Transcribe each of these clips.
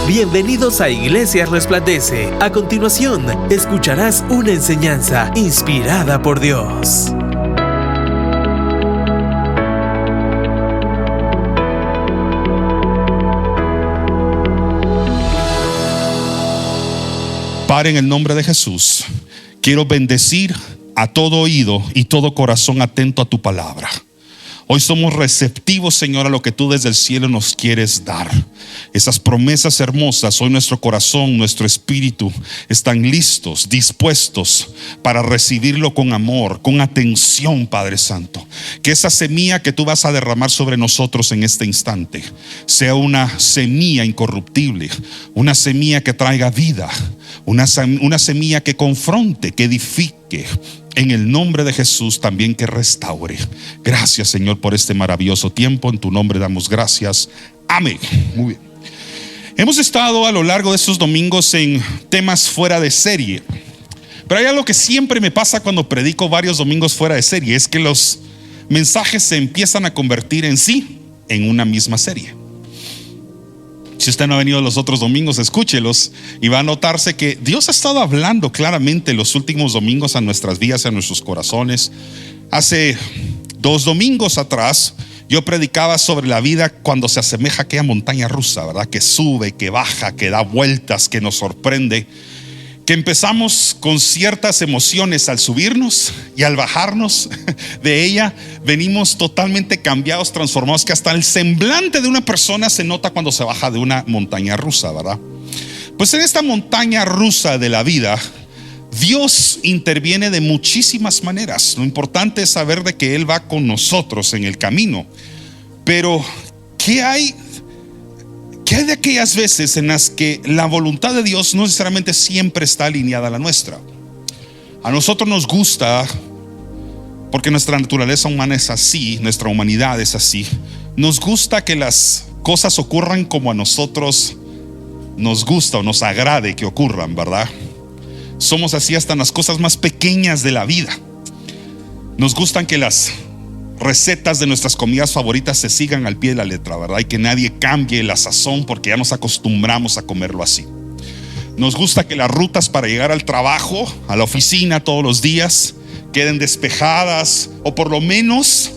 Bienvenidos a Iglesia Resplandece. A continuación, escucharás una enseñanza inspirada por Dios. Padre, en el nombre de Jesús, quiero bendecir a todo oído y todo corazón atento a tu palabra. Hoy somos receptivos, Señor, a lo que tú desde el cielo nos quieres dar. Esas promesas hermosas, hoy nuestro corazón, nuestro espíritu están listos, dispuestos para recibirlo con amor, con atención, Padre Santo. Que esa semilla que tú vas a derramar sobre nosotros en este instante sea una semilla incorruptible, una semilla que traiga vida, una semilla que confronte, que edifique. En el nombre de Jesús también que restaure. Gracias, Señor, por este maravilloso tiempo. En tu nombre damos gracias. Amén. Muy bien. Hemos estado a lo largo de estos domingos en temas fuera de serie. Pero hay algo que siempre me pasa cuando predico varios domingos fuera de serie. Es que los mensajes se empiezan a convertir en una misma serie. Si usted no ha venido los otros domingos, escúchelos y va a notarse que Dios ha estado hablando claramente los últimos domingos a nuestras vidas, a nuestros corazones. Hace 2 domingos atrás yo predicaba sobre la vida cuando se asemeja a aquella montaña rusa, ¿verdad? Que sube, que baja, que da vueltas, que nos sorprende. Que empezamos con ciertas emociones al subirnos y al bajarnos de ella venimos totalmente cambiados, transformados, que hasta el semblante de una persona se nota cuando se baja de una montaña rusa, ¿verdad? Pues en esta montaña rusa de la vida, Dios interviene de muchísimas maneras. Lo importante es saber de que Él va con nosotros en el camino. Pero ¿qué hay de aquellas veces en las que la voluntad de Dios no necesariamente siempre está alineada a la nuestra? A nosotros nos gusta, porque nuestra naturaleza humana es así, nuestra humanidad es así, nos gusta que las cosas ocurran como a nosotros nos gusta o nos agrade que ocurran, ¿verdad? Somos así hasta en las cosas más pequeñas de la vida. Nos gustan que las recetas de nuestras comidas favoritas se sigan al pie de la letra, ¿verdad? Y que nadie cambie la sazón porque ya nos acostumbramos a comerlo así. Nos gusta que las rutas para llegar al trabajo, a la oficina todos los días, queden despejadas, o por lo menos,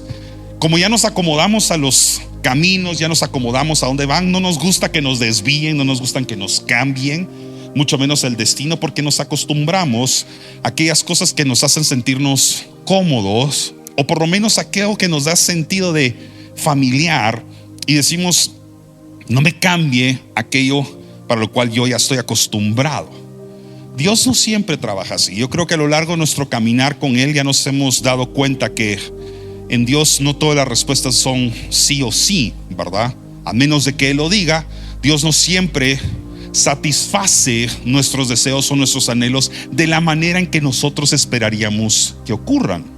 como ya nos acomodamos a los caminos, ya nos acomodamos a dónde van, no nos gusta que nos desvíen, no nos gustan que nos cambien, mucho menos el destino, porque nos acostumbramos a aquellas cosas que nos hacen sentirnos cómodos, o por lo menos aquello que nos da sentido de familiar, y decimos: no me cambie aquello para lo cual yo ya estoy acostumbrado. Dios no siempre trabaja así. Yo creo que a lo largo de nuestro caminar con Él ya nos hemos dado cuenta que en Dios no todas las respuestas son sí o sí, ¿verdad? A menos de que Él lo diga. Dios no siempre satisface nuestros deseos o nuestros anhelos de la manera en que nosotros esperaríamos que ocurran.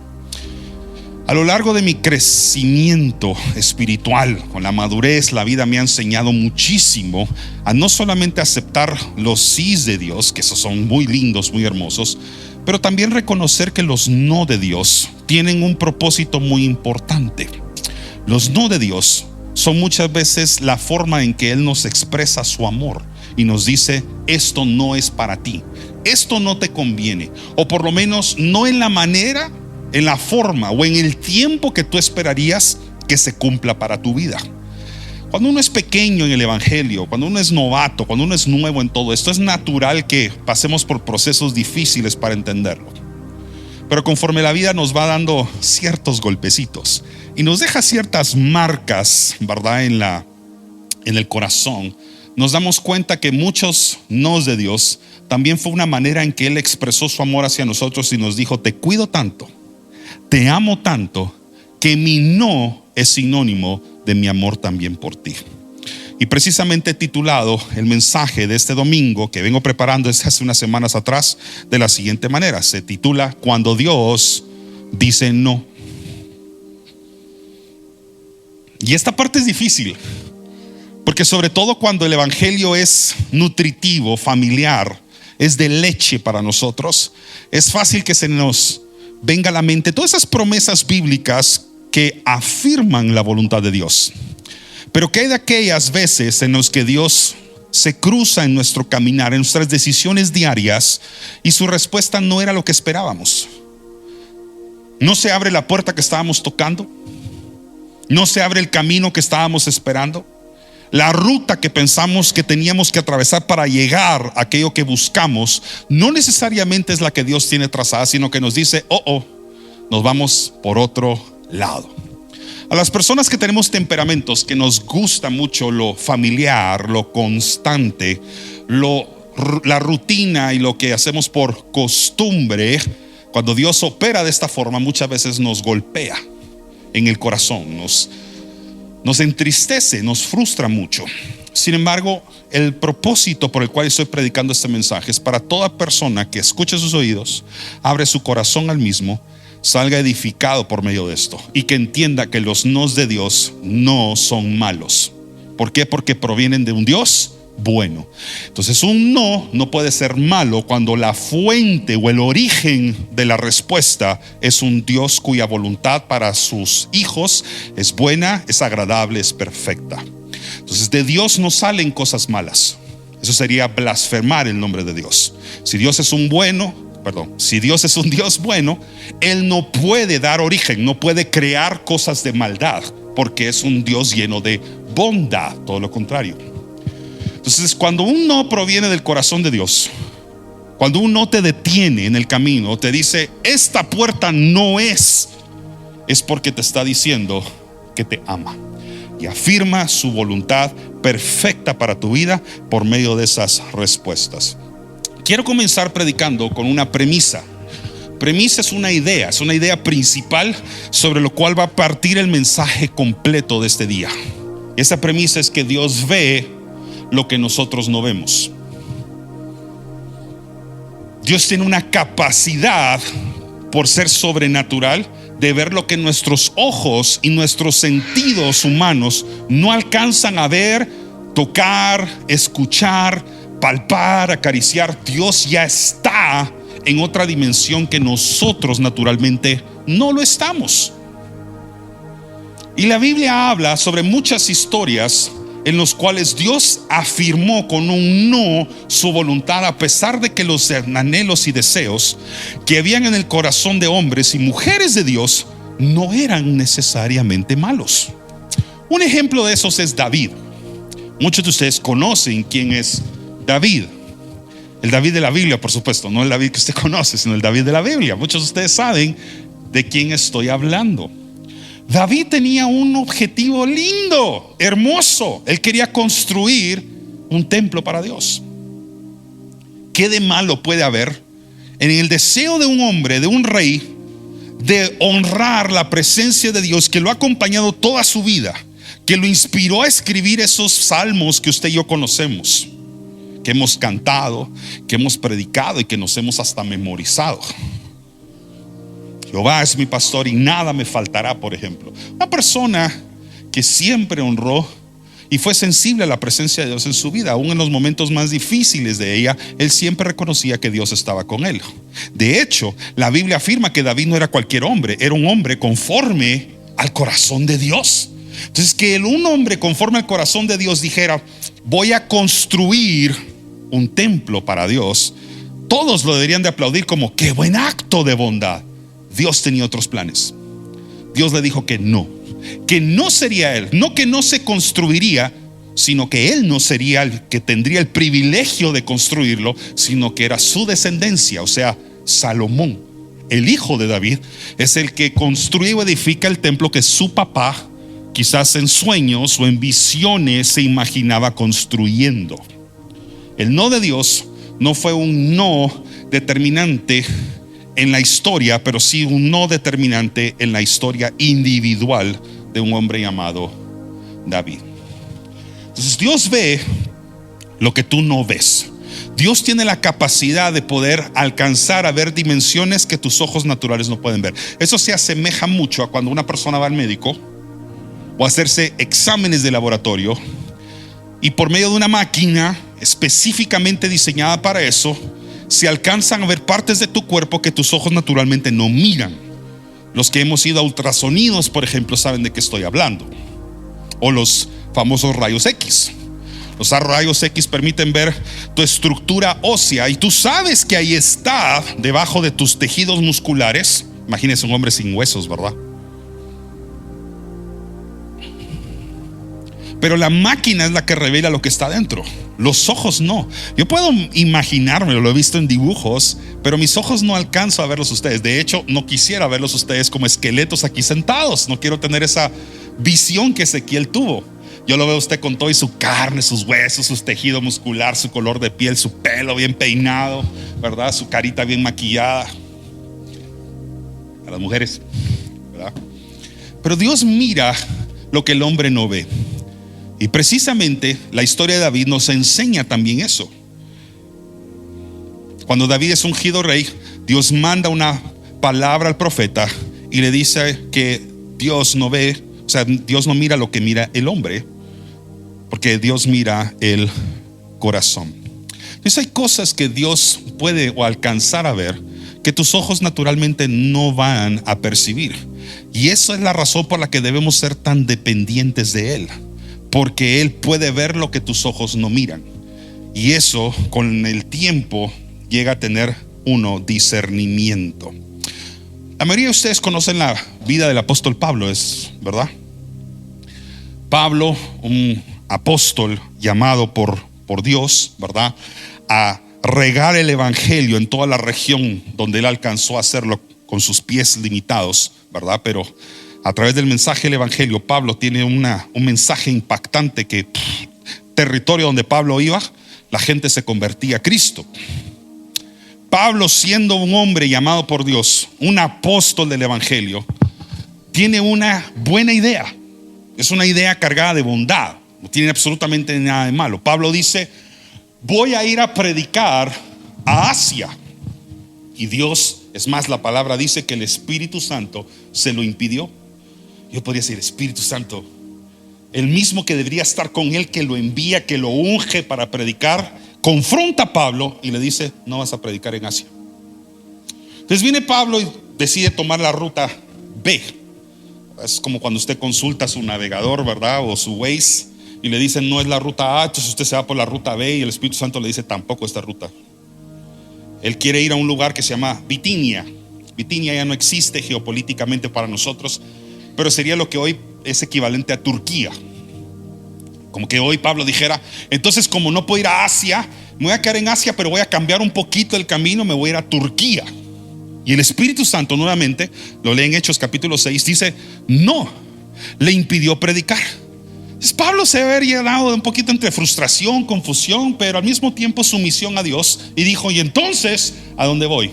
A lo largo de mi crecimiento espiritual, con la madurez, la vida me ha enseñado muchísimo a no solamente aceptar los sís de Dios, que esos son muy lindos, muy hermosos, pero también reconocer que los no de Dios tienen un propósito muy importante. Los no de Dios son muchas veces la forma en que Él nos expresa su amor y nos dice: esto no es para ti, esto no te conviene, o por lo menos no en la manera, en la forma o en el tiempo que tú esperarías que se cumpla para tu vida. Cuando uno es pequeño en el evangelio, cuando uno es novato, cuando uno es nuevo en todo esto, es natural que pasemos por procesos difíciles para entenderlo. Pero conforme la vida nos va dando ciertos golpecitos y nos deja ciertas marcas, ¿verdad?, en el corazón, nos damos cuenta que muchos nos de Dios también fue una manera en que Él expresó su amor hacia nosotros y nos dijo: te cuido tanto, te amo tanto, que mi no es sinónimo de mi amor también por ti. Y precisamente he titulado el mensaje de este domingo, que vengo preparando desde hace unas semanas atrás, de la siguiente manera. Se titula: Cuando Dios dice no. Y esta parte es difícil, porque sobre todo cuando el evangelio es nutritivo, familiar, es de leche para nosotros, es fácil que se nos venga a la mente todas esas promesas bíblicas que afirman la voluntad de Dios. Pero que hay de aquellas veces en las que Dios se cruza en nuestro caminar, en nuestras decisiones diarias, y su respuesta no era lo que esperábamos. No se abre la puerta que estábamos tocando, no se abre el camino que estábamos esperando. La ruta que pensamos que teníamos que atravesar para llegar a aquello que buscamos no necesariamente es la que Dios tiene trazada, sino que nos dice, nos vamos por otro lado. A las personas que tenemos temperamentos que nos gusta mucho lo familiar, lo constante, la rutina y lo que hacemos por costumbre, cuando Dios opera de esta forma, muchas veces nos golpea en el corazón, nos entristece, nos frustra mucho. Sin embargo, el propósito por el cual estoy predicando este mensaje es para toda persona que escuche sus oídos, abre su corazón al mismo, salga edificado por medio de esto y que entienda que los nos de Dios no son malos. ¿Por qué? Porque provienen de un Dios bueno. Entonces un no puede ser malo cuando la fuente o el origen de la respuesta es un Dios cuya voluntad para sus hijos es buena, es agradable, es perfecta. Entonces de Dios no salen cosas malas. Eso sería blasfemar el nombre de Dios. Si Dios es un Dios bueno, Él no puede dar origen, no puede crear cosas de maldad, porque es un Dios lleno de bondad, todo lo contrario. Entonces, cuando un no proviene del corazón de Dios, cuando un no te detiene en el camino, te dice, esta puerta no es porque te está diciendo que te ama y afirma su voluntad perfecta para tu vida por medio de esas respuestas. Quiero comenzar predicando con una premisa. Premisa es una idea principal sobre lo cual va a partir el mensaje completo de este día. Esa premisa es que Dios ve lo que nosotros no vemos. Dios tiene una capacidad, por ser sobrenatural, de ver lo que nuestros ojos y nuestros sentidos humanos no alcanzan a ver, tocar, escuchar, palpar, acariciar. Dios ya está en otra dimensión que nosotros naturalmente no lo estamos. Y la Biblia habla sobre muchas historias en los cuales Dios afirmó con un no su voluntad, a pesar de que los anhelos y deseos que habían en el corazón de hombres y mujeres de Dios no eran necesariamente malos. Un ejemplo de esos es David. Muchos de ustedes conocen quién es David. El David de la Biblia, por supuesto, no el David que usted conoce, sino el David de la Biblia. Muchos de ustedes saben de quién estoy hablando. David tenía un objetivo lindo, hermoso. Él quería construir un templo para Dios. ¿Qué de malo puede haber en el deseo de un hombre, de un rey, de honrar la presencia de Dios que lo ha acompañado toda su vida, que lo inspiró a escribir esos salmos que usted y yo conocemos, que hemos cantado, que hemos predicado y que nos hemos hasta memorizado? Jehová es mi pastor y nada me faltará, por ejemplo. Una persona que siempre honró y fue sensible a la presencia de Dios en su vida, aún en los momentos más difíciles de ella, él siempre reconocía que Dios estaba con él. De hecho, la Biblia afirma que David no era cualquier hombre, era un hombre conforme al corazón de Dios. Entonces, que un hombre conforme al corazón de Dios dijera, voy a construir un templo para Dios, todos lo deberían de aplaudir como qué buen acto de bondad. Dios tenía otros planes. Dios le dijo que no sería él, no que no se construiría, sino que él no sería el que tendría el privilegio de construirlo, sino que era su descendencia, o sea, Salomón, el hijo de David, es el que construye o edifica el templo que su papá, quizás en sueños o en visiones, se imaginaba construyendo. El no de Dios no fue un no determinante en la historia, pero sí un no determinante en la historia individual de un hombre llamado David. Entonces Dios ve lo que tú no ves. Dios tiene la capacidad de poder alcanzar a ver dimensiones que tus ojos naturales no pueden ver. Eso se asemeja mucho a cuando una persona va al médico o a hacerse exámenes de laboratorio y por medio de una máquina específicamente diseñada para eso, se alcanzan a ver partes de tu cuerpo que tus ojos naturalmente no miran. Los que hemos ido a ultrasonidos, por ejemplo, saben de qué estoy hablando. O los famosos rayos X. Los rayos X permiten ver tu estructura ósea y tú sabes que ahí está debajo de tus tejidos musculares. Imagínense un hombre sin huesos, ¿verdad? Pero la máquina es la que revela lo que está dentro. Los ojos no. Yo puedo imaginármelo, lo he visto en dibujos, pero mis ojos no alcanzo a verlos ustedes. De hecho, no quisiera verlos ustedes como esqueletos aquí sentados. No quiero tener esa visión que Ezequiel tuvo. Yo lo veo a usted con todo y su carne, sus huesos, su tejido muscular, su color de piel, su pelo bien peinado, ¿verdad? Su carita bien maquillada. A las mujeres, ¿verdad? Pero Dios mira lo que el hombre no ve. Y precisamente la historia de David nos enseña también eso. Cuando David es ungido rey, Dios manda una palabra al profeta y le dice que Dios no ve, o sea, Dios no mira lo que mira el hombre, porque Dios mira el corazón. Entonces hay cosas que Dios puede o alcanzar a ver que tus ojos naturalmente no van a percibir. Y eso es la razón por la que debemos ser tan dependientes de Él. Porque Él puede ver lo que tus ojos no miran. Y eso con el tiempo llega a tener uno discernimiento. La mayoría de ustedes conocen la vida del apóstol Pablo, ¿verdad? Pablo, un apóstol llamado por Dios, ¿verdad? A regar el evangelio en toda la región donde él alcanzó a hacerlo con sus pies limitados, ¿verdad? Pero a través del mensaje del evangelio, Pablo tiene un mensaje impactante que territorio donde Pablo iba, la gente se convertía a Cristo. Pablo, siendo un hombre llamado por Dios, un apóstol del evangelio, tiene una buena idea. Es una idea cargada de bondad, no tiene absolutamente nada de malo. Pablo dice: voy a ir a predicar a Asia. Y Dios, es más, la palabra dice que el Espíritu Santo se lo impidió. Yo podría decir: Espíritu Santo, el mismo que debería estar con él, que lo envía, que lo unge para predicar, confronta a Pablo y le dice: no vas a predicar en Asia. Entonces viene Pablo y decide tomar la ruta B. Es como cuando usted consulta su navegador, ¿verdad? O su Waze, y le dicen: no es la ruta A. Entonces usted se va por la ruta B y el Espíritu Santo le dice: tampoco esta ruta. Él quiere ir a un lugar que se llama Bitinia. Bitinia ya no existe geopolíticamente para nosotros, pero sería lo que hoy es equivalente a Turquía. Como que hoy Pablo dijera: entonces, como no puedo ir a Asia, me voy a quedar en Asia, pero voy a cambiar un poquito el camino, me voy a ir a Turquía. Y el Espíritu Santo nuevamente, lo leen en Hechos capítulo 6, dice: no, le impidió predicar. Entonces Pablo se había dado un poquito entre frustración, confusión, pero al mismo tiempo sumisión a Dios, y dijo: y entonces, ¿a dónde voy?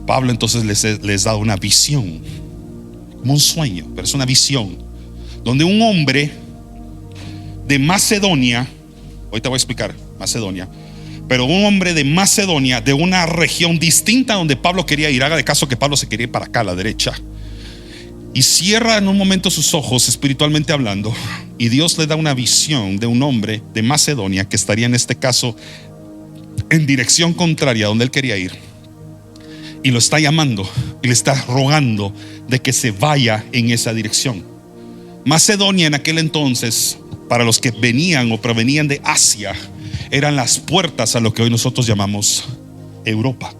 Pablo entonces les da una visión, como un sueño, pero es una visión, donde un hombre de Macedonia, ahorita voy a explicar Macedonia, pero un hombre de Macedonia, de una región distinta donde Pablo quería ir. Haga de caso que Pablo se quería ir para acá a la derecha, y cierra en un momento sus ojos espiritualmente hablando, y Dios le da una visión de un hombre de Macedonia que estaría en este caso en dirección contraria a donde él quería ir, y lo está llamando y le está rogando de que se vaya en esa dirección. Macedonia en aquel entonces, para los que venían o provenían de Asia, eran las puertas a lo que hoy nosotros llamamos Europa.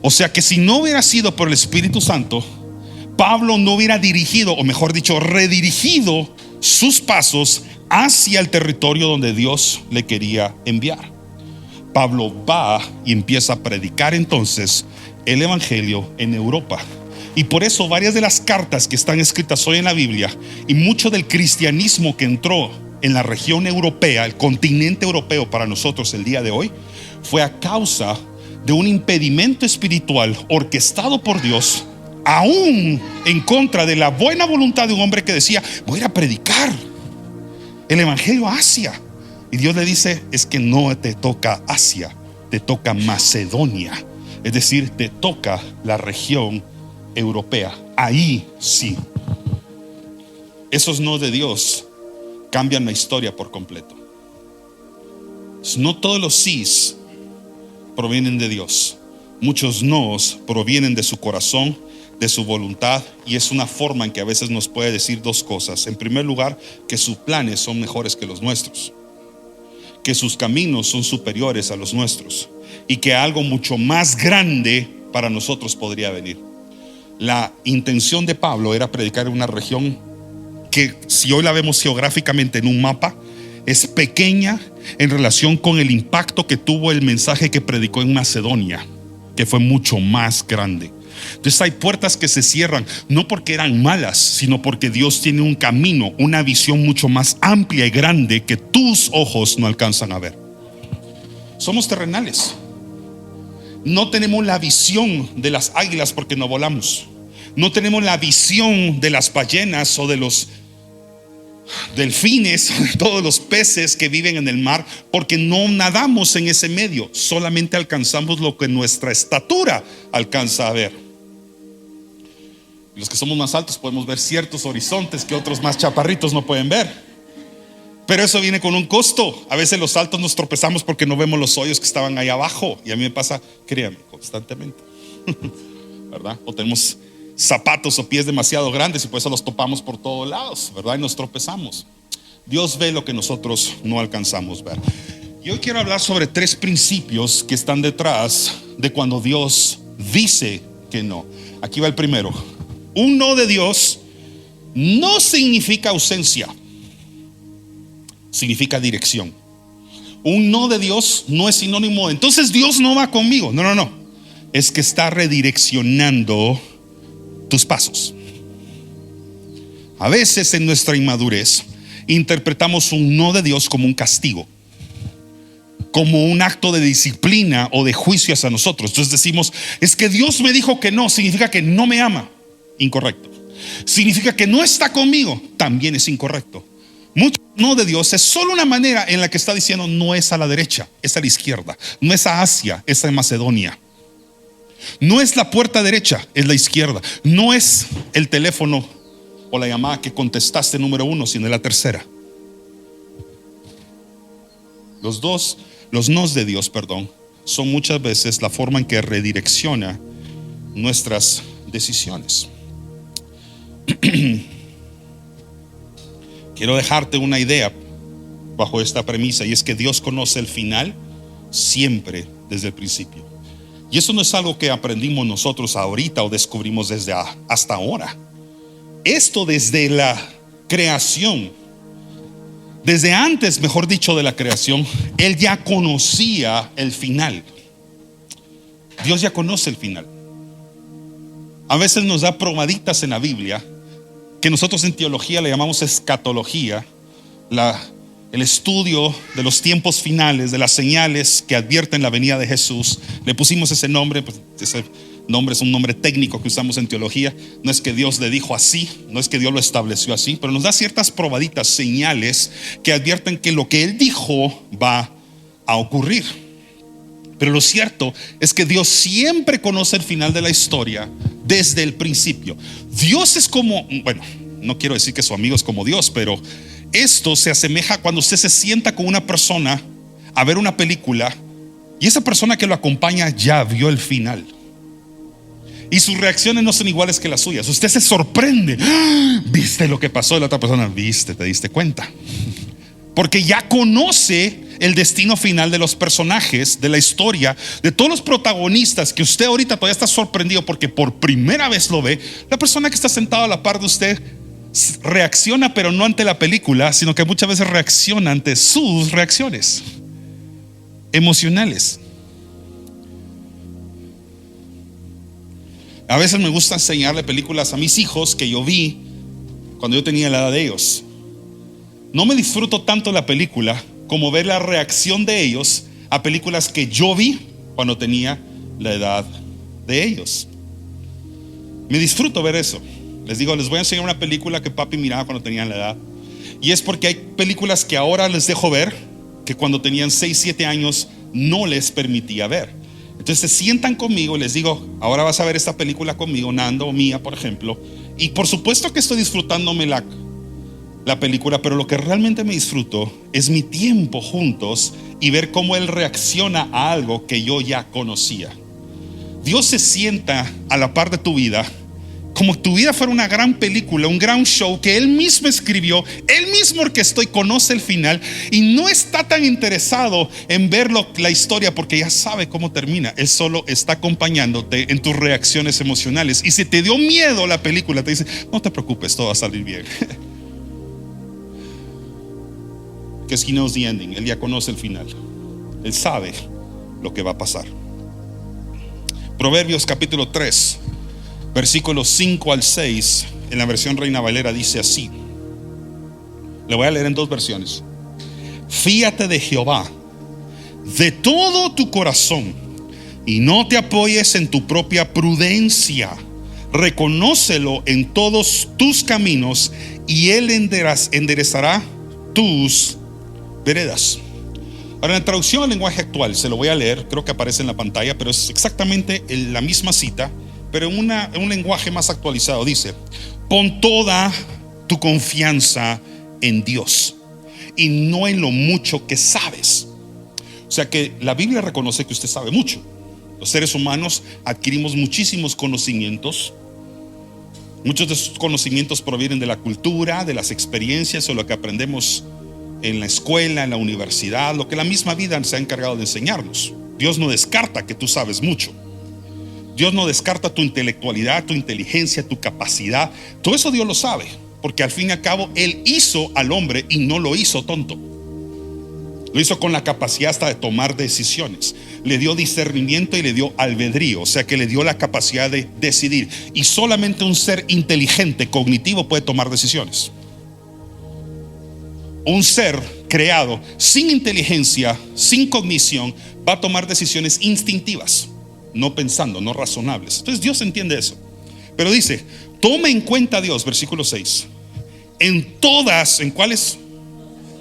O sea que si no hubiera sido por el Espíritu Santo, Pablo no hubiera dirigido, o mejor dicho, redirigido sus pasos hacia el territorio donde Dios le quería enviar. Pablo va y empieza a predicar entonces el evangelio en Europa. Y por eso varias de las cartas que están escritas hoy en la Biblia y mucho del cristianismo que entró en la región europea, el continente europeo para nosotros el día de hoy, fue a causa de un impedimento espiritual orquestado por Dios, aún en contra de la buena voluntad de un hombre que decía: voy a ir a predicar el evangelio a Asia. Y Dios le dice: es que no te toca Asia, te toca Macedonia. Es decir, te toca la región europea. Ahí sí. Esos no de Dios cambian la historia por completo. No todos los sís provienen de Dios. Muchos nos provienen de su corazón, de su voluntad, y es una forma en que a veces nos puede decir dos cosas. En primer lugar, que sus planes son mejores que los nuestros. que sus caminos son superiores a los nuestros y que algo mucho más grande para nosotros podría venir. La intención de Pablo era predicar en una región que, si hoy la vemos geográficamente en un mapa, es pequeña en relación con el impacto que tuvo el mensaje que predicó en Macedonia, que fue mucho más grande. Entonces hay puertas que se cierran, no porque eran malas, sino porque Dios tiene un camino, una visión mucho más amplia y grande que tus ojos no alcanzan a ver. Somos terrenales. No tenemos la visión de las águilas porque no volamos. No tenemos la visión de las ballenas o de los delfines o de todos los peces que viven en el mar, porque no nadamos en ese medio. Solamente alcanzamos lo que nuestra estatura alcanza a ver. Los que somos más altos podemos ver ciertos horizontes que otros más chaparritos no pueden ver. Pero eso viene con un costo. A veces los altos nos tropezamos porque no vemos los hoyos que estaban ahí abajo. Y a mí me pasa, créame, constantemente, ¿verdad? O tenemos zapatos o pies demasiado grandes y por eso los topamos por todos lados, ¿verdad? Y nos tropezamos. Dios ve lo que nosotros no alcanzamos ver. Y hoy quiero hablar sobre 3 principios que están detrás de cuando Dios dice que no. Aquí va el primero. Un no de Dios no significa ausencia, significa dirección. Un no de Dios no es sinónimo de entonces Dios no va conmigo. No. Es que está redireccionando tus pasos. A veces en nuestra inmadurez interpretamos un no de Dios como un castigo, como un acto de disciplina o de juicio hacia nosotros. Entonces decimos, es que Dios me dijo que no, significa que no me ama. Incorrecto. Significa que no está conmigo. También es incorrecto. Mucho no de Dios es solo una manera en la que está diciendo no es a la derecha, es a la izquierda. No es a Asia, es a Macedonia. No es la puerta derecha, es la izquierda. No es el teléfono o la llamada que contestaste número 1, sino la tercera. Los nos de Dios, son muchas veces la forma en que redirecciona nuestras decisiones. Quiero dejarte una idea bajo esta premisa, y es que Dios conoce el final siempre desde el principio. Y eso no es algo que aprendimos nosotros ahorita o descubrimos desde hasta ahora. Esto desde la creación, desde antes, mejor dicho, de la creación, Él ya conocía el final. Dios ya conoce el final. A veces nos da probaditas en la Biblia que nosotros en teología le llamamos escatología, el estudio de los tiempos finales, de las señales que advierten la venida de Jesús. Le pusimos ese nombre, pues ese nombre es un nombre técnico que usamos en teología. No es que Dios le dijo así, no es que Dios lo estableció así, pero nos da ciertas probaditas, señales que advierten que lo que Él dijo va a ocurrir. Pero lo cierto es que Dios siempre conoce el final de la historia desde el principio. Dios es como, bueno, no quiero decir que su amigo es como Dios, pero esto se asemeja cuando usted se sienta con una persona a ver una película y esa persona que lo acompaña ya vio el final y sus reacciones no son iguales que las suyas. Usted se sorprende. ¡Ah! ¿Viste lo que pasó? La otra persona, ¿viste? ¿Te diste cuenta? Porque ya conoce el destino final de los personajes, de la historia, de todos los protagonistas, que usted ahorita todavía está sorprendido porque por primera vez lo ve. La persona que está sentada a la par de usted reacciona, pero no ante la película, sino que muchas veces reacciona ante sus reacciones emocionales. A veces me gusta enseñarle películas a mis hijos que yo vi cuando yo tenía la edad de ellos. No me disfruto tanto la película como ver la reacción de ellos a películas que yo vi cuando tenía la edad de ellos. Me disfruto ver eso. Les digo, les voy a enseñar una película que papi miraba cuando tenían la edad. Y es porque hay películas que ahora les dejo ver que cuando tenían 6, 7 años no les permitía ver. Entonces se sientan conmigo y les digo, ahora vas a ver esta película conmigo, Nando o Mía, por ejemplo. Y por supuesto que estoy disfrutándome la película, pero lo que realmente me disfruto es mi tiempo juntos y ver cómo él reacciona a algo que yo ya conocía. Dios se sienta a la par de tu vida como tu vida fuera una gran película, un gran show que Él mismo escribió, Él mismo orquestó y conoce el final, y no está tan interesado en ver la historia porque ya sabe cómo termina. Él solo está acompañándote en tus reacciones emocionales. Y si te dio miedo la película, te dice: no te preocupes, todo va a salir bien. Que He knows the ending. Él ya conoce el final. Él sabe lo que va a pasar. Proverbios capítulo 3, versículos 5 al 6, en la versión Reina Valera dice así. Le voy a leer en dos versiones. Fíate de Jehová de todo tu corazón y no te apoyes en tu propia prudencia. Reconócelo en todos tus caminos y Él enderezará tus veredas. Ahora, en la traducción al lenguaje actual, se lo voy a leer, creo que aparece en la pantalla, pero es exactamente la misma cita, pero en un lenguaje más actualizado. Dice: pon toda tu confianza en Dios y no en lo mucho que sabes. O sea que la Biblia reconoce que usted sabe mucho. Los seres humanos adquirimos muchísimos conocimientos. Muchos de esos conocimientos provienen de la cultura, de las experiencias o lo que aprendemos en la escuela, en la universidad, lo que la misma vida se ha encargado de enseñarnos. Dios no descarta que tú sabes mucho. Dios no descarta tu intelectualidad, tu inteligencia, tu capacidad. Todo eso Dios lo sabe, porque al fin y al cabo Él hizo al hombre y no lo hizo tonto. Lo hizo con la capacidad hasta de tomar decisiones. Le dio discernimiento y le dio albedrío, o sea que le dio la capacidad de decidir. Y solamente un ser inteligente, cognitivo, puede tomar decisiones. Un ser creado sin inteligencia, sin cognición, va a tomar decisiones instintivas, no pensando, no razonables. Entonces Dios entiende eso. Pero dice: toma en cuenta a Dios, versículo 6, en todas, ¿en cuáles?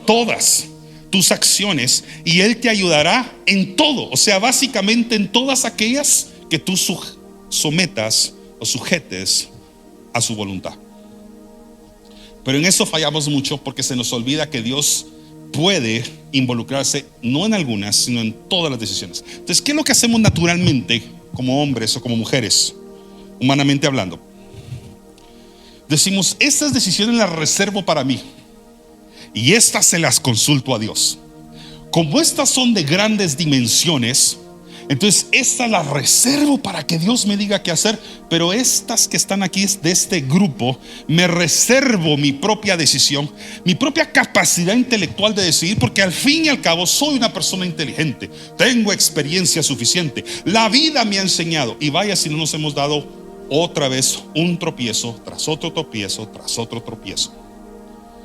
Todas tus acciones, y Él te ayudará en todo. O sea, básicamente en todas aquellas que tú sometas o sujetes a su voluntad. Pero en eso fallamos mucho, porque se nos olvida que Dios puede involucrarse no en algunas, sino en todas las decisiones. Entonces, ¿qué es lo que hacemos naturalmente como hombres o como mujeres, humanamente hablando? Decimos: estas decisiones las reservo para mí y estas se las consulto a Dios. Como estas son de grandes dimensiones, entonces estas las reservo para que Dios me diga qué hacer. Pero estas que están aquí de este grupo, me reservo mi propia decisión, mi propia capacidad intelectual de decidir, porque al fin y al cabo soy una persona inteligente, tengo experiencia suficiente, la vida me ha enseñado. Y vaya si no nos hemos dado otra vez un tropiezo tras otro tropiezo tras otro tropiezo.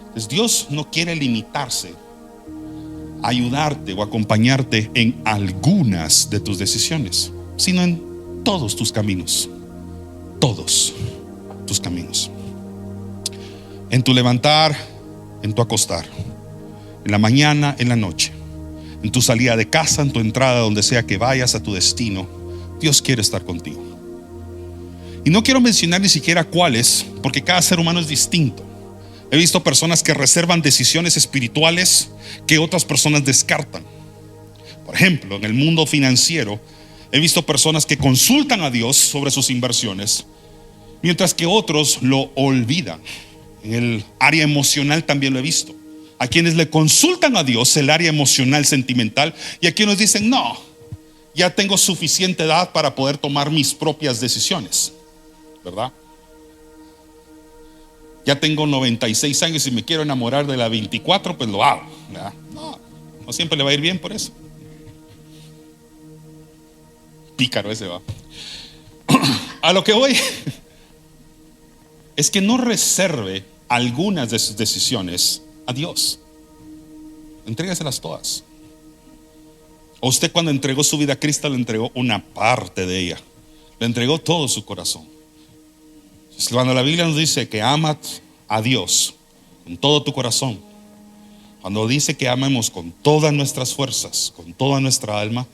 Entonces Dios no quiere limitarse a ayudarte o acompañarte en algunas de tus decisiones, sino en todos tus caminos. Todos tus caminos. En tu levantar, en tu acostar, en la mañana, en la noche, en tu salida de casa, en tu entrada, donde sea que vayas a tu destino, Dios quiere estar contigo. Y no quiero mencionar ni siquiera cuáles, porque cada ser humano es distinto. He visto personas que reservan decisiones espirituales que otras personas descartan. Por ejemplo, en el mundo financiero, he visto personas que consultan a Dios sobre sus inversiones, mientras que otros lo olvidan. En el área emocional también lo he visto. A quienes le consultan a Dios el área emocional, sentimental, y a quienes dicen: no, ya tengo suficiente edad para poder tomar mis propias decisiones, ¿verdad? Ya tengo 96 años y me quiero enamorar de la 24, pues lo hago, ¿verdad? No siempre le va a ir bien por eso. Pícaro ese va. A lo que voy es que no reserve algunas de sus decisiones a Dios. Entrégaselas todas. O usted, cuando entregó su vida a Cristo, le entregó una parte de ella, le entregó todo su corazón. Cuando la Biblia nos dice que amas a Dios con todo tu corazón, cuando dice que amemos con todas nuestras fuerzas, con toda nuestra alma,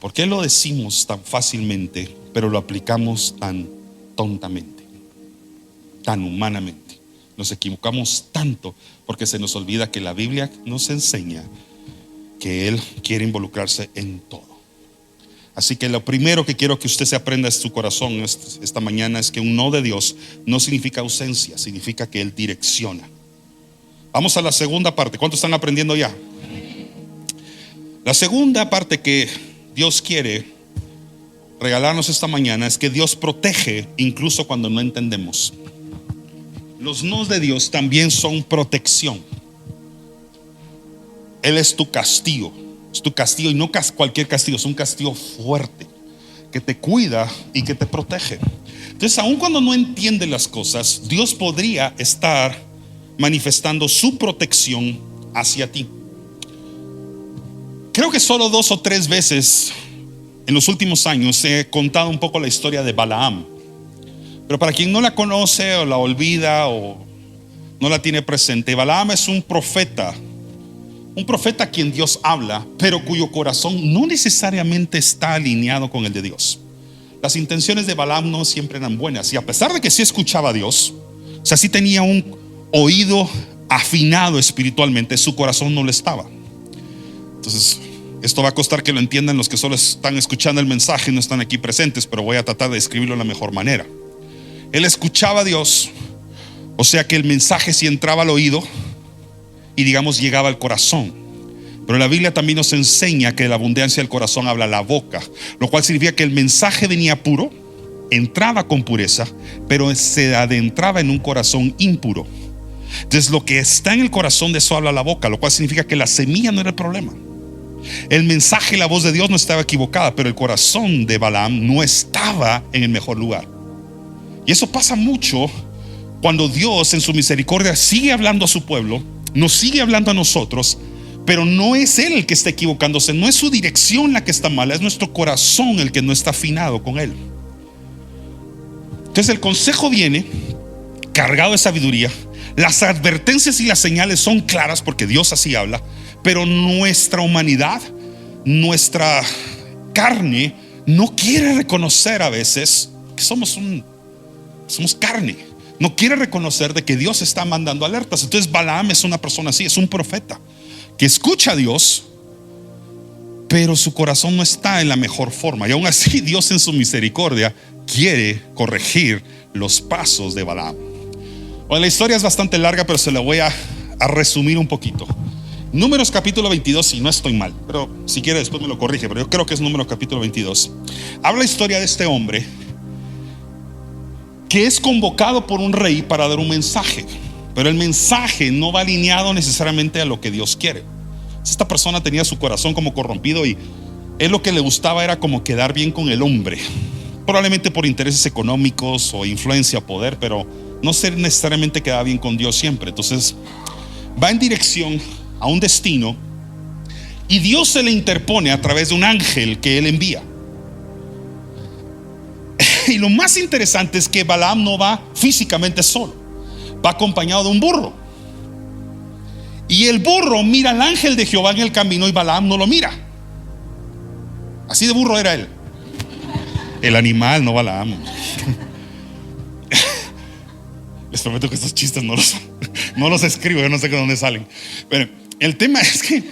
¿por qué lo decimos tan fácilmente, pero lo aplicamos tan tontamente, tan humanamente? Nos equivocamos tanto porque se nos olvida que la Biblia nos enseña que Él quiere involucrarse en todo. Así que lo primero que quiero que usted se aprenda en su corazón esta mañana es que un no de Dios no significa ausencia, significa que Él direcciona. Vamos a la segunda parte. ¿Cuántos están aprendiendo ya? La segunda parte que Dios quiere regalarnos esta mañana es que Dios protege incluso cuando no entendemos. Los nos de Dios también son protección. Él es tu castigo. Es tu castigo, y no cualquier castigo, es un castigo fuerte que te cuida y que te protege. Entonces, aun cuando no entiendes las cosas, Dios podría estar manifestando su protección hacia ti. Creo que solo 2 o 3 veces en los últimos años he contado un poco la historia de Balaam, pero para quien no la conoce o la olvida o no la tiene presente, Balaam es un profeta a quien Dios habla, pero cuyo corazón no necesariamente está alineado con el de Dios. Las intenciones de Balaam no siempre eran buenas, y a pesar de que sí escuchaba a Dios, o sea, sí tenía un oído afinado espiritualmente, su corazón no lo estaba. Entonces, esto va a costar que lo entiendan los que solo están escuchando el mensaje y no están aquí presentes, pero voy a tratar de describirlo de la mejor manera. Él escuchaba a Dios, o sea que el mensaje sí entraba al oído y, digamos, llegaba al corazón. Pero la Biblia también nos enseña que de la abundancia del corazón habla la boca, lo cual significa que el mensaje venía puro, entraba con pureza, pero se adentraba en un corazón impuro. Entonces, lo que está en el corazón, de eso habla la boca, lo cual significa que la semilla no era el problema. El mensaje y la voz de Dios no estaba equivocada, pero el corazón de Balaam no estaba en el mejor lugar. Y eso pasa mucho cuando Dios en su misericordia sigue hablando a su pueblo, nos sigue hablando a nosotros, pero no es Él el que está equivocándose, no es su dirección la que está mala, es nuestro corazón el que no está afinado con Él. Entonces el consejo viene cargado de sabiduría. Las advertencias y las señales son claras porque Dios así habla, pero nuestra humanidad, nuestra carne no quiere reconocer a veces que somos carne. No quiere reconocer de que Dios está mandando alertas. Entonces Balaam es una persona así, es un profeta que escucha a Dios, pero su corazón no está en la mejor forma. Y aún así Dios en su misericordia quiere corregir los pasos de Balaam. Bueno, la historia es bastante larga, pero se la voy a resumir un poquito. Números capítulo 22, si no estoy mal, pero si quiere después me lo corrige, pero yo creo que es Números capítulo 22. Habla la historia de este hombre que es convocado por un rey para dar un mensaje, pero el mensaje no va alineado necesariamente a lo que Dios quiere. Esta persona tenía su corazón como corrompido, y él lo que le gustaba era como quedar bien con el hombre, probablemente por intereses económicos o influencia o poder, pero no necesariamente quedaba bien con Dios siempre. Entonces va en dirección a un destino y Dios se le interpone a través de un ángel que él envía. Y lo más interesante es que Balaam no va físicamente solo, va acompañado de un burro. Y el burro mira al ángel de Jehová en el camino y Balaam no lo mira. Así de burro era él. El animal, no Balaam. Les prometo que estos chistes no los escribo, yo no sé de dónde salen. Pero el tema es que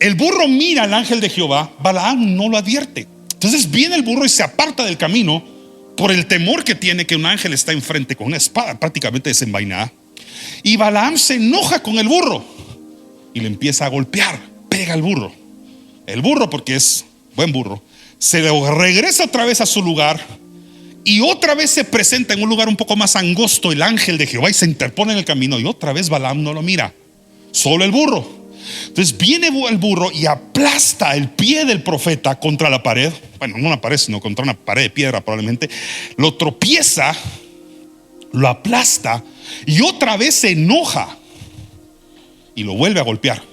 el burro mira al ángel de Jehová, Balaam no lo advierte. Entonces viene el burro y se aparta del camino por el temor que tiene que un ángel está enfrente con una espada prácticamente desenvainada. Y Balaam se enoja con el burro y le empieza a golpear, pega al burro. El burro, porque es buen burro, se regresa otra vez a su lugar y otra vez se presenta en un lugar un poco más angosto el ángel de Jehová y se interpone en el camino, y otra vez Balaam no lo mira, solo el burro. Entonces viene el burro y aplasta el pie del profeta contra la pared. Bueno, no una pared, sino contra una pared de piedra probablemente. Lo tropieza, lo aplasta y otra vez se enoja y lo vuelve a golpear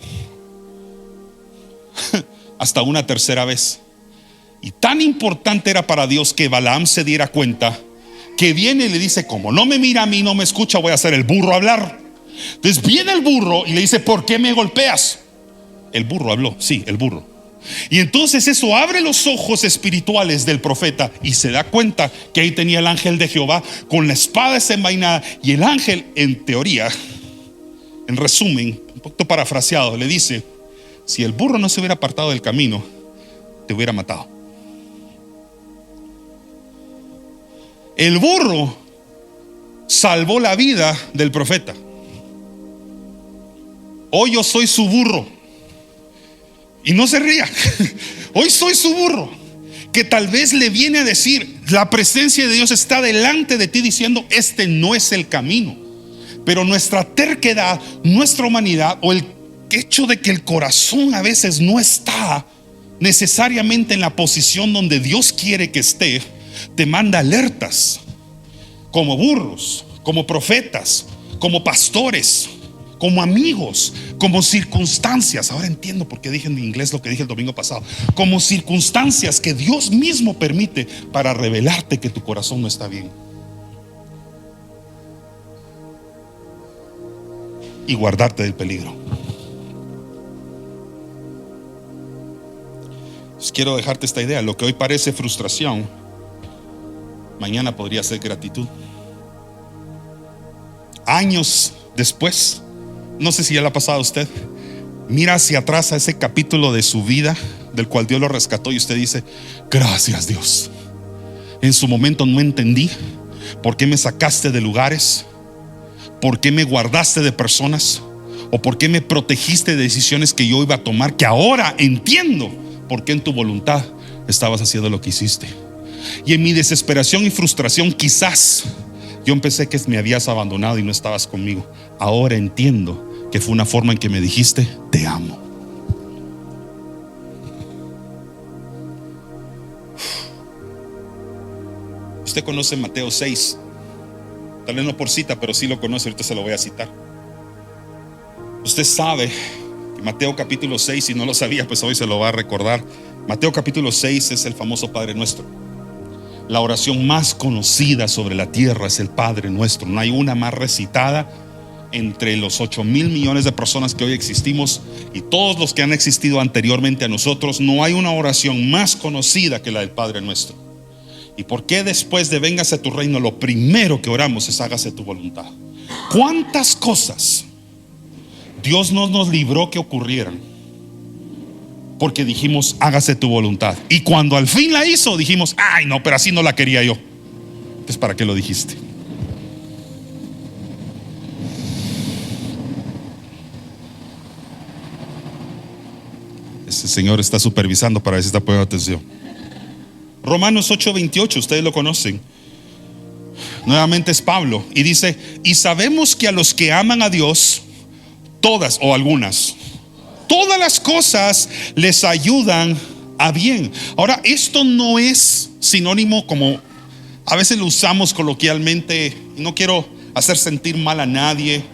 hasta una tercera vez. Y tan importante era para Dios que Balaam se diera cuenta, que viene y le dice: como no me mira a mí, no me escucha, voy a hacer el burro hablar. Entonces viene el burro y le dice: ¿por qué me golpeas? El burro habló, sí, el burro. Y entonces eso abre los ojos espirituales del profeta y se da cuenta que ahí tenía el ángel de Jehová con la espada desenvainada. Y el ángel, en teoría, en resumen, un poquito parafraseado, le dice: si el burro no se hubiera apartado del camino, te hubiera matado. El burro salvó la vida del profeta. Hoy yo soy su burro. Y no se ría. Hoy soy su burro, que tal vez le viene a decir, la presencia de Dios está delante de ti diciendo, este no es el camino. Pero nuestra terquedad, nuestra humanidad, o el hecho de que el corazón a veces no está necesariamente en la posición donde Dios quiere que esté, te manda alertas, como burros, como profetas, como pastores, como amigos, como circunstancias. Ahora entiendo por qué dije en inglés lo que dije el domingo pasado. Como circunstancias que Dios mismo permite para revelarte que tu corazón no está bien y guardarte del peligro. Pues quiero dejarte esta idea. Lo que hoy parece frustración, mañana podría ser gratitud. Años después, no sé si ya le ha pasado a usted, mira hacia atrás a ese capítulo de su vida del cual Dios lo rescató y usted dice, gracias Dios, en su momento no entendí por qué me sacaste de lugares, por qué me guardaste de personas, o por qué me protegiste de decisiones que yo iba a tomar, que ahora entiendo por qué en tu voluntad estabas haciendo lo que hiciste. Y en mi desesperación y frustración quizás yo pensé que me habías abandonado y no estabas conmigo. Ahora entiendo que fue una forma en que me dijiste, te amo. Usted conoce Mateo 6, tal vez no por cita, pero sí lo conoce, ahorita se lo voy a citar. Usted sabe que Mateo capítulo 6, si no lo sabía, pues hoy se lo va a recordar. Mateo capítulo 6 es el famoso Padre Nuestro. La oración más conocida sobre la tierra es el Padre Nuestro. No hay una más recitada entre los 8,000 millones de personas que hoy existimos y todos los que han existido anteriormente a nosotros. No hay una oración más conocida que la del Padre Nuestro. ¿Y por qué después de véngase tu reino lo primero que oramos es hágase tu voluntad? ¿Cuántas cosas Dios no nos libró que ocurrieran porque dijimos hágase tu voluntad? Y cuando al fin la hizo dijimos, ay no, pero así no la quería yo. Entonces, ¿para qué lo dijiste? Ese Señor está supervisando para ver si está poniendo atención. Romanos 8:28, ustedes lo conocen. Nuevamente es Pablo y dice, y sabemos que a los que aman a Dios, todas o algunas, todas las cosas les ayudan a bien. Ahora, esto no es sinónimo como a veces lo usamos coloquialmente. No quiero hacer sentir mal a nadie.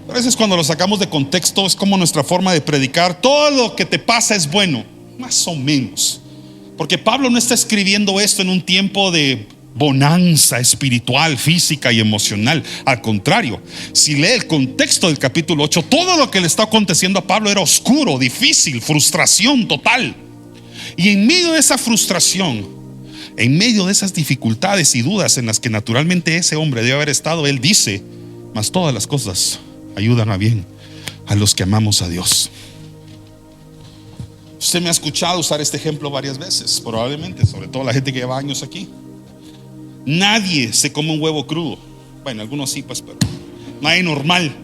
A veces cuando lo sacamos de contexto es como nuestra forma de predicar. Todo lo que te pasa es bueno, más o menos. Porque Pablo no está escribiendo esto en un tiempo de bonanza espiritual, física y emocional. Al contrario, si lee el contexto del capítulo 8, todo lo que le está aconteciendo a Pablo era oscuro, difícil, frustración total. Y en medio de esa frustración, en medio de esas dificultades y dudas en las que naturalmente ese hombre debe haber estado, él dice, mas todas las cosas ayudan a bien a los que amamos a Dios. Usted me ha escuchado usar este ejemplo varias veces, probablemente, sobre todo la gente que lleva años aquí. Nadie se come un huevo crudo. Bueno, algunos sí, pues, pero nadie normal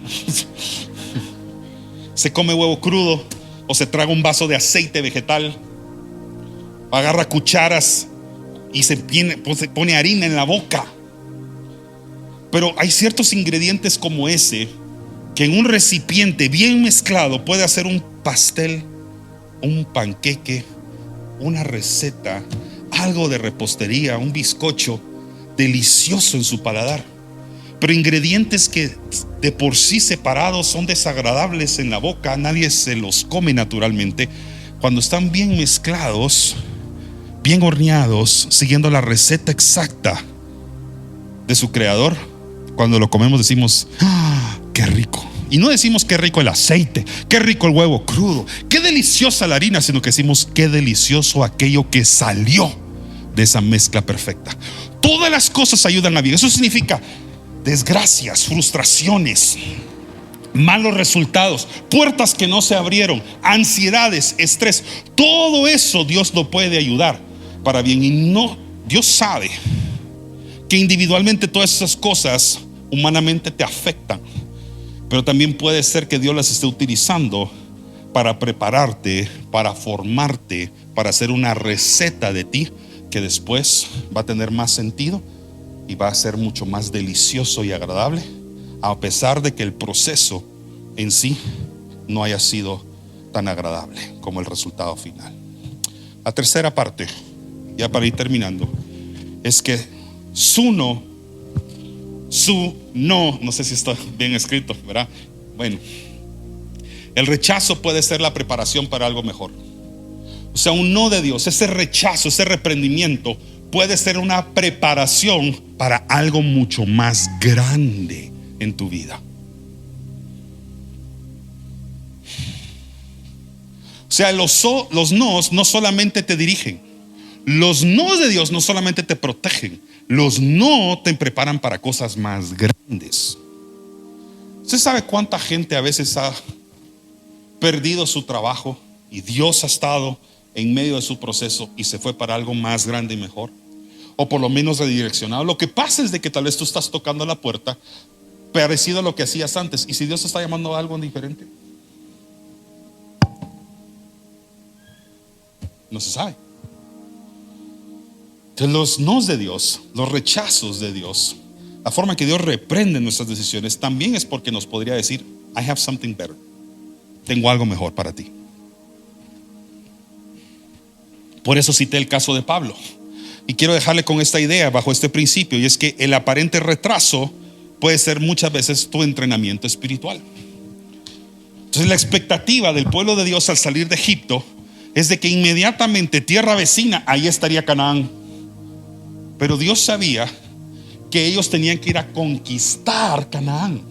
se come huevo crudo o se traga un vaso de aceite vegetal, agarra cucharas y se pone harina en la boca. Pero hay ciertos ingredientes como ese que en un recipiente bien mezclado puede hacer un pastel, un panqueque, una receta, algo de repostería, un bizcocho delicioso en su paladar. Pero ingredientes que de por sí separados son desagradables en la boca, nadie se los come naturalmente. Cuando están bien mezclados, bien horneados, siguiendo la receta exacta de su creador, cuando lo comemos decimos, ¡ah, qué rico! Y no decimos qué rico el aceite, qué rico el huevo crudo, qué deliciosa la harina, sino que decimos qué delicioso aquello que salió de esa mezcla perfecta. Todas las cosas ayudan a bien. Eso significa desgracias, frustraciones, malos resultados, puertas que no se abrieron, ansiedades, estrés. Todo eso Dios lo puede ayudar para bien. Y no, Dios sabe que individualmente todas esas cosas humanamente te afectan, pero también puede ser que Dios las esté utilizando para prepararte, para formarte, para hacer una receta de ti que después va a tener más sentido y va a ser mucho más delicioso y agradable, a pesar de que el proceso en sí no haya sido tan agradable como el resultado final. La tercera parte, ya para ir terminando, es que su no, no sé si está bien escrito, ¿verdad? Bueno, el rechazo puede ser la preparación para algo mejor. O sea, un no de Dios, ese rechazo, ese reprendimiento puede ser una preparación para algo mucho más grande en tu vida. O sea, los nos no solamente te dirigen, los no de Dios no solamente te protegen, los no te preparan para cosas más grandes. ¿Usted sabe cuánta gente a veces ha perdido su trabajo y Dios ha estado en medio de su proceso y se fue para algo más grande y mejor? O por lo menos redireccionado. Lo que pasa es de que tal vez tú estás tocando la puerta parecido a lo que hacías antes, y si Dios te está llamando a algo diferente, no se sabe. Entonces los nos de Dios, los rechazos de Dios, la forma que Dios reprende nuestras decisiones, también es porque nos podría decir: I have something better, tengo algo mejor para ti. Por eso cité el caso de Pablo, y quiero dejarle con esta idea bajo este principio, y es que el aparente retraso puede ser muchas veces tu entrenamiento espiritual. Entonces la expectativa del pueblo de Dios al salir de Egipto es de que inmediatamente tierra vecina, ahí estaría Canaán. Pero Dios sabía que ellos tenían que ir a conquistar Canaán.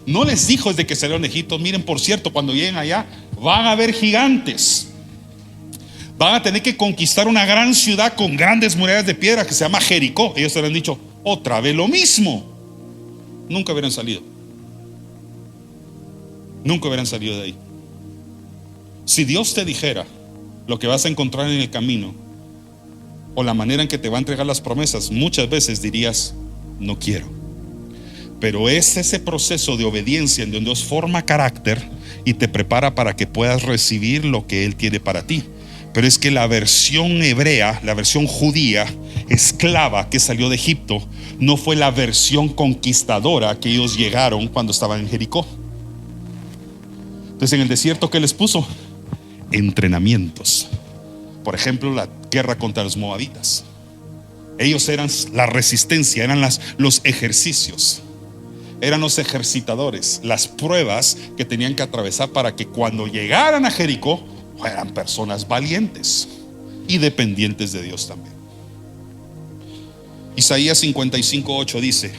No les dijo desde que salieron de Egipto: miren, por cierto, cuando lleguen allá van a haber gigantes, van a tener que conquistar una gran ciudad con grandes murallas de piedra que se llama Jericó. Ellos se le han dicho: otra vez lo mismo. Nunca hubieran salido. Nunca hubieran salido de ahí. Si Dios te dijera lo que vas a encontrar en el camino, o la manera en que te va a entregar las promesas, muchas veces dirías: no quiero. Pero es ese proceso de obediencia en donde Dios forma carácter y te prepara para que puedas recibir lo que Él tiene para ti. Pero es que la versión hebrea, la versión judía esclava que salió de Egipto, no fue la versión conquistadora que ellos llegaron cuando estaban en Jericó. Entonces en el desierto, ¿qué les puso? Entrenamientos. Por ejemplo, la guerra contra los moabitas. Ellos eran la resistencia, eran los ejercicios, eran los ejercitadores, las pruebas que tenían que atravesar para que cuando llegaran a Jericó fueran personas valientes y dependientes de Dios también. Isaías 55:8 dice: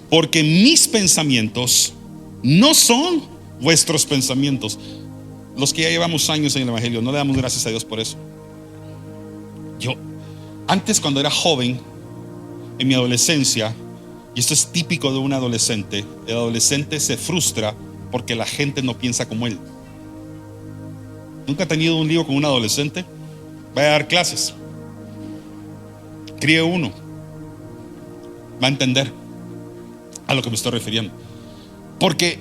porque mis pensamientos no son vuestros pensamientos. Los que ya llevamos años en el Evangelio, no le damos gracias a Dios por eso. Yo antes, cuando era joven, en mi adolescencia, y esto es típico de un adolescente, el adolescente se frustra porque la gente no piensa como él. ¿Nunca ha tenido un lío con un adolescente? Vaya a dar clases, críe uno, va a entender a lo que me estoy refiriendo. Porque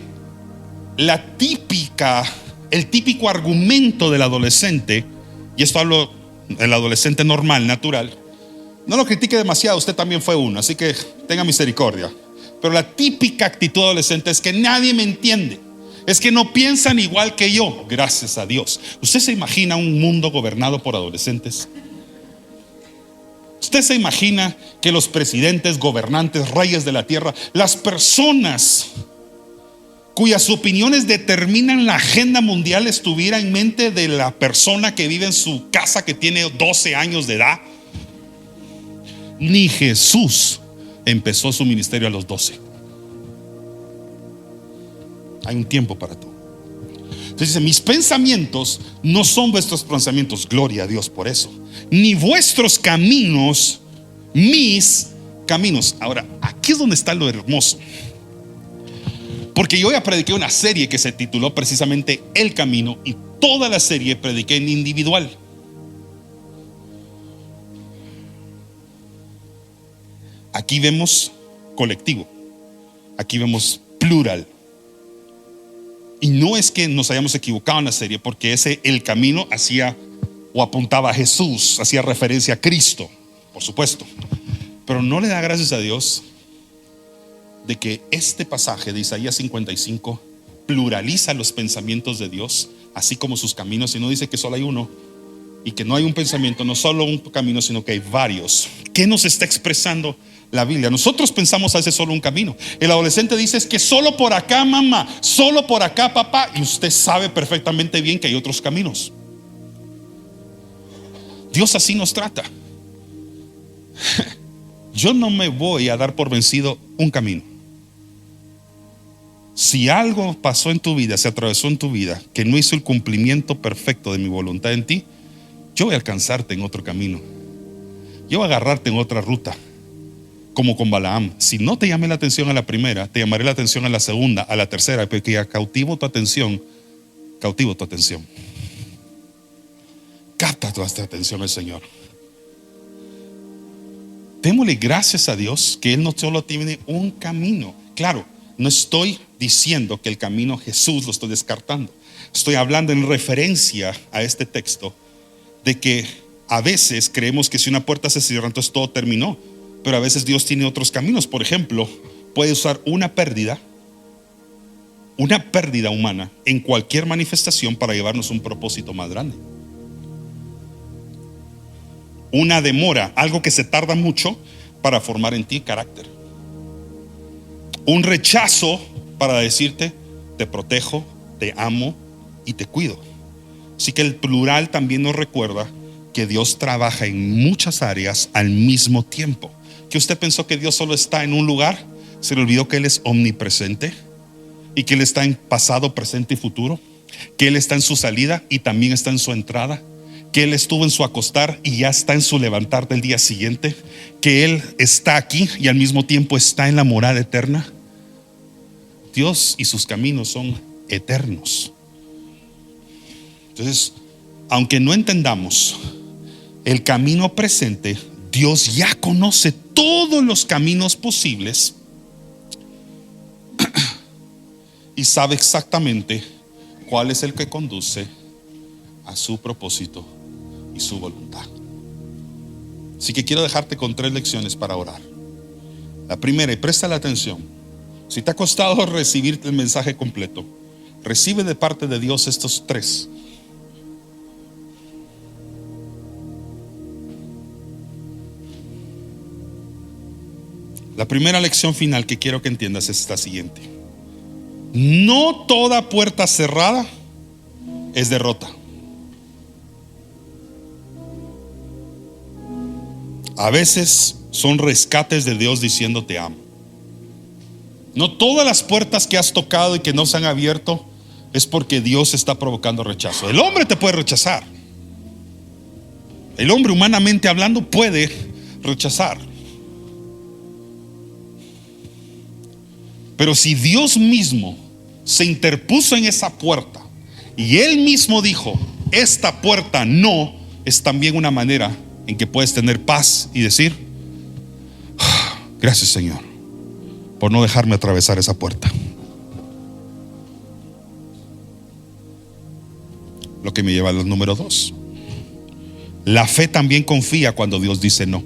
el típico argumento del adolescente, y esto hablo del adolescente normal, natural, no lo critique demasiado, usted también fue uno, así que tenga misericordia. Pero la típica actitud adolescente es que nadie me entiende, es que no piensan igual que yo. Gracias a Dios. ¿Usted se imagina un mundo gobernado por adolescentes? ¿Usted se imagina que los presidentes, gobernantes, reyes de la tierra, las personas cuyas opiniones determinan la agenda mundial, estuviera en mente de la persona que vive en su casa, que tiene 12 años de edad? Ni Jesús empezó su ministerio a los 12. Hay un tiempo para todo. Entonces dice: mis pensamientos no son vuestros pensamientos. Gloria a Dios por eso. Ni vuestros caminos, mis caminos. Ahora, aquí es donde está lo hermoso, porque yo ya prediqué una serie que se tituló precisamente El Camino, y toda la serie prediqué en individual. Aquí vemos colectivo, aquí vemos plural. Y no es que nos hayamos equivocado en la serie, porque el camino hacía o apuntaba a Jesús, hacía referencia a Cristo, por supuesto. Pero no le da gracias a Dios de que este pasaje de Isaías 55 pluraliza los pensamientos de Dios, así como sus caminos, y no dice que solo hay uno, y que no hay un pensamiento, no solo un camino, sino que hay varios. ¿Qué nos está expresando la Biblia? Nosotros pensamos a veces solo un camino. El adolescente dice: es que solo por acá, mamá, solo por acá, papá. Y usted sabe perfectamente bien que hay otros caminos. Dios así nos trata. Yo no me voy a dar por vencido un camino. Si algo pasó en tu vida, se atravesó en tu vida, que no hizo el cumplimiento perfecto de mi voluntad en ti, yo voy a alcanzarte en otro camino. Yo voy a agarrarte en otra ruta. Como con Balaam: si no te llamé la atención a la primera, te llamaré la atención a la segunda, a la tercera, porque ya cautivo tu atención. Capta toda esta atención al Señor. Démosle gracias a Dios que Él no solo tiene un camino. Claro, no estoy diciendo que el camino Jesús lo estoy descartando. Estoy hablando en referencia a este texto de que a veces creemos que si una puerta se cierra, entonces todo terminó. Pero a veces Dios tiene otros caminos. Por ejemplo, puede usar una pérdida humana en cualquier manifestación para llevarnos a un propósito más grande. Una demora, algo que se tarda mucho, para formar en ti carácter. Un rechazo para decirte: te protejo, te amo y te cuido. Así que el plural también nos recuerda que Dios trabaja en muchas áreas al mismo tiempo. Que usted pensó que Dios solo está en un lugar, se le olvidó que Él es omnipresente y que Él está en pasado, presente y futuro, que Él está en su salida y también está en su entrada, que Él estuvo en su acostar y ya está en su levantar del día siguiente, que Él está aquí y al mismo tiempo está en la morada eterna. Dios y sus caminos son eternos. Entonces, aunque no entendamos el camino presente, Dios ya conoce todos los caminos posibles y sabe exactamente cuál es el que conduce a su propósito y su voluntad. Así que quiero dejarte con 3 lecciones para orar. La primera, y presta la atención: si te ha costado recibir el mensaje completo, recibe de parte de Dios estos 3. La primera lección final que quiero que entiendas es esta siguiente: no toda puerta cerrada es derrota. A veces son rescates de Dios diciendo: te amo. No todas las puertas que has tocado y que no se han abierto es porque Dios está provocando rechazo. El hombre te puede rechazar. El hombre, humanamente hablando, puede rechazar. Pero si Dios mismo se interpuso en esa puerta y Él mismo dijo: esta puerta no, es también una manera en que puedes tener paz y decir: gracias, Señor, por no dejarme atravesar esa puerta. Lo que me lleva al número 2. La fe también confía cuando Dios dice no.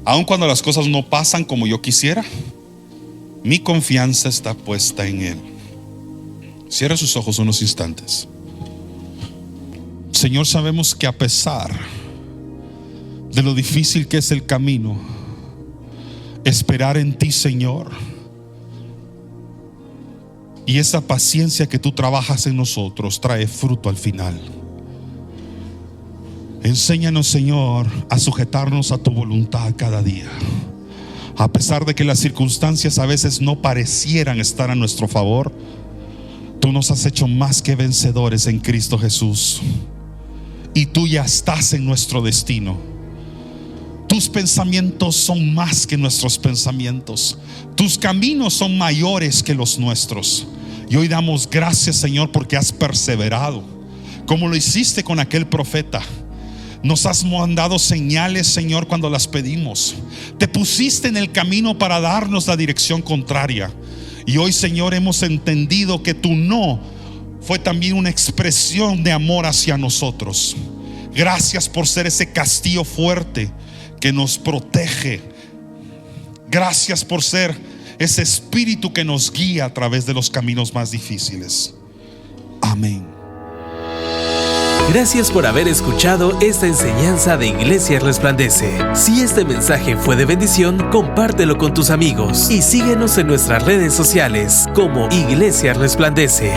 Aun cuando las cosas no pasan como yo quisiera, mi confianza está puesta en Él. Cierra sus ojos unos instantes. Señor, sabemos que a pesar de lo difícil que es el camino, esperar en ti, Señor, y esa paciencia que tú trabajas en nosotros trae fruto al final. Enséñanos, Señor, a sujetarnos a tu voluntad cada día. A pesar de que las circunstancias a veces no parecieran estar a nuestro favor, tú nos has hecho más que vencedores en Cristo Jesús. Y tú ya estás en nuestro destino. Tus pensamientos son más que nuestros pensamientos. Tus caminos son mayores que los nuestros. Y hoy damos gracias, Señor, porque has perseverado, como lo hiciste con aquel profeta. Nos has mandado señales, Señor, cuando las pedimos. Te pusiste en el camino para darnos la dirección contraria. Y hoy, Señor, hemos entendido que tu no fue también una expresión de amor hacia nosotros. Gracias por ser ese castillo fuerte que nos protege. Gracias por ser ese espíritu que nos guía a través de los caminos más difíciles. Amén. Gracias por haber escuchado esta enseñanza de Iglesia Resplandece. Si este mensaje fue de bendición, compártelo con tus amigos y síguenos en nuestras redes sociales como Iglesia Resplandece.